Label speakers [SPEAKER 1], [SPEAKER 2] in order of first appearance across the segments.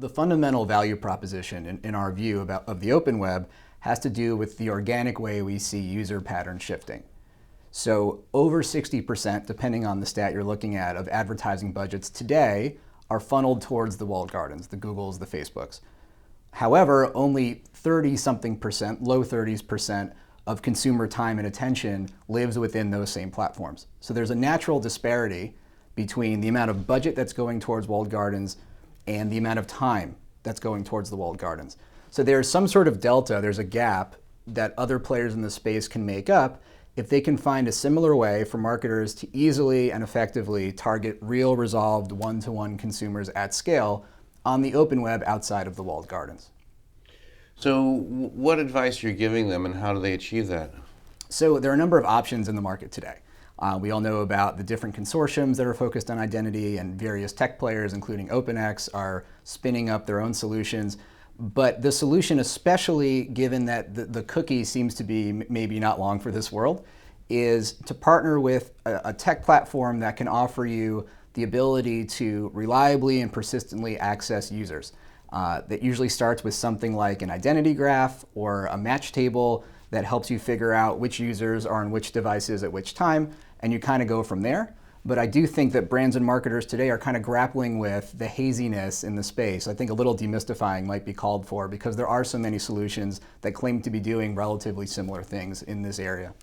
[SPEAKER 1] The fundamental value proposition in our view of the open web has to do with the organic way we see user pattern shifting. So over 60%, depending on the stat you're looking at, of advertising budgets today are funneled towards the walled gardens, the Googles, the Facebooks. However, only 30-something percent, low 30s% of consumer time and attention lives within those same platforms. So there's a natural disparity between the amount of budget that's going towards walled gardens and the amount of time that's going towards the walled gardens. So there's some sort of delta, there's a gap that other players in the space can make up if they can find a similar way for marketers to easily and effectively target real resolved one-to-one consumers at scale on the open web outside of the walled gardens.
[SPEAKER 2] So what advice you're giving them and how do they achieve that?
[SPEAKER 1] So there are a number of options in the market today. We all know about the different consortiums that are focused on identity, and various tech players, including OpenX, are spinning up their own solutions. But the solution, especially given that the cookie seems to be maybe not long for this world, is to partner with a tech platform that can offer you the ability to reliably and persistently access users. That usually starts with something like an identity graph or a match table that helps you figure out which users are on which devices at which time, and you kind of go from there. But I do think that brands and marketers today are kind of grappling with the haziness in the space. I think a little demystifying might be called for because there are so many solutions that claim to be doing relatively similar things in this area.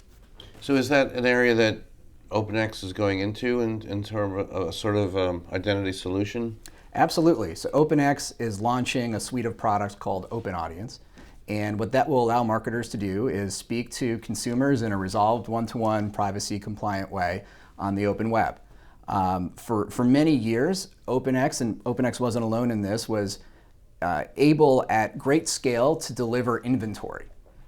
[SPEAKER 2] So is that an area that OpenX is going into in terms of a sort of identity solution?
[SPEAKER 1] Absolutely. So OpenX is launching a suite of products called OpenAudience. And what that will allow marketers to do is speak to consumers in a resolved one-to-one privacy compliant way on the open web. For many years, OpenX, and OpenX wasn't alone in this, was able at great scale to deliver inventory.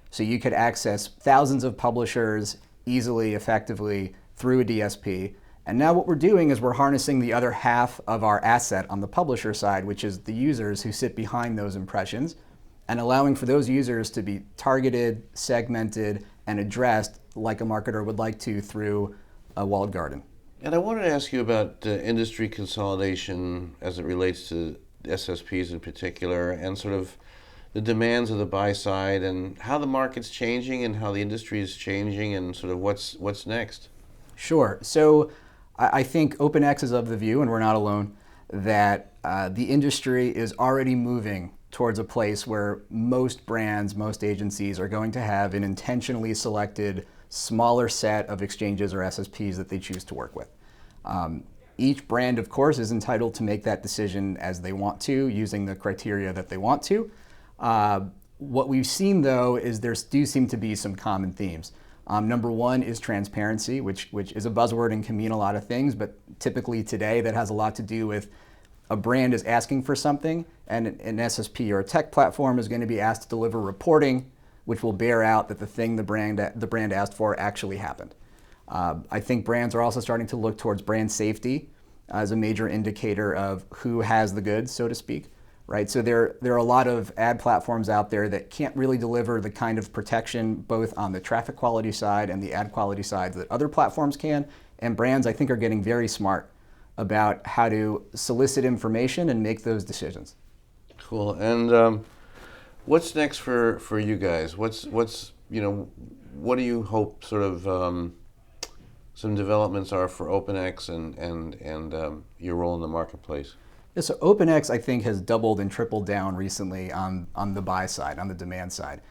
[SPEAKER 1] So you could access thousands of publishers easily, effectively through a DSP. And now what we're doing is we're harnessing the other half of our asset on the publisher side, which is the users who sit behind those impressions, and allowing for those users to be targeted, segmented, and addressed like a marketer would like to through a walled garden.
[SPEAKER 2] And I wanted to ask you about industry consolidation as it relates to SSPs in particular, and sort of the demands of the buy side and how the market's changing and how the industry is changing and sort of what's next.
[SPEAKER 1] Sure. So I think OpenX is of the view, and we're not alone, that the industry is already moving towards a place where most brands, most agencies are going to have an intentionally selected smaller set of exchanges or SSPs that they choose to work with. Each brand, of course, is entitled to make that decision as they want to, using the criteria that they want to. What we've seen, though, is there do seem to be some common themes. Number one is transparency, which is a buzzword and can mean a lot of things, but typically today that has a lot to do with a brand is asking for something, and an SSP or a tech platform is going to be asked to deliver reporting, which will bear out that the thing the brand asked for actually happened. I think brands are also starting to look towards brand safety as a major indicator of who has the goods, so to speak. Right, so there are a lot of ad platforms out there that can't really deliver the kind of protection both on the traffic quality side and the ad quality side that other platforms can. And brands, I think, are getting very smart about how to solicit information and make those decisions.
[SPEAKER 2] Cool. And what's next for you guys? What do you hope sort of some developments are for OpenX and your role in the marketplace?
[SPEAKER 1] Yeah, so OpenX, I think, has doubled and tripled down recently on the buy side, on the demand side.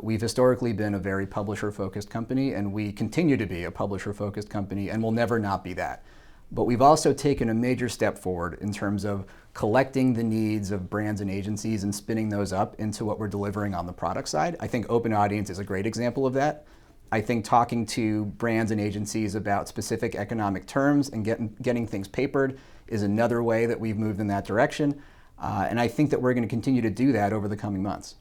[SPEAKER 1] We've historically been a very publisher-focused company, and we continue to be a publisher-focused company, and will never not be that. But we've also taken a major step forward in terms of collecting the needs of brands and agencies and spinning those up into what we're delivering on the product side. I think OpenAudience is a great example of that. I think talking to brands and agencies about specific economic terms and getting things papered is another way that we've moved in that direction. And I think that we're going to continue to do that over the coming months.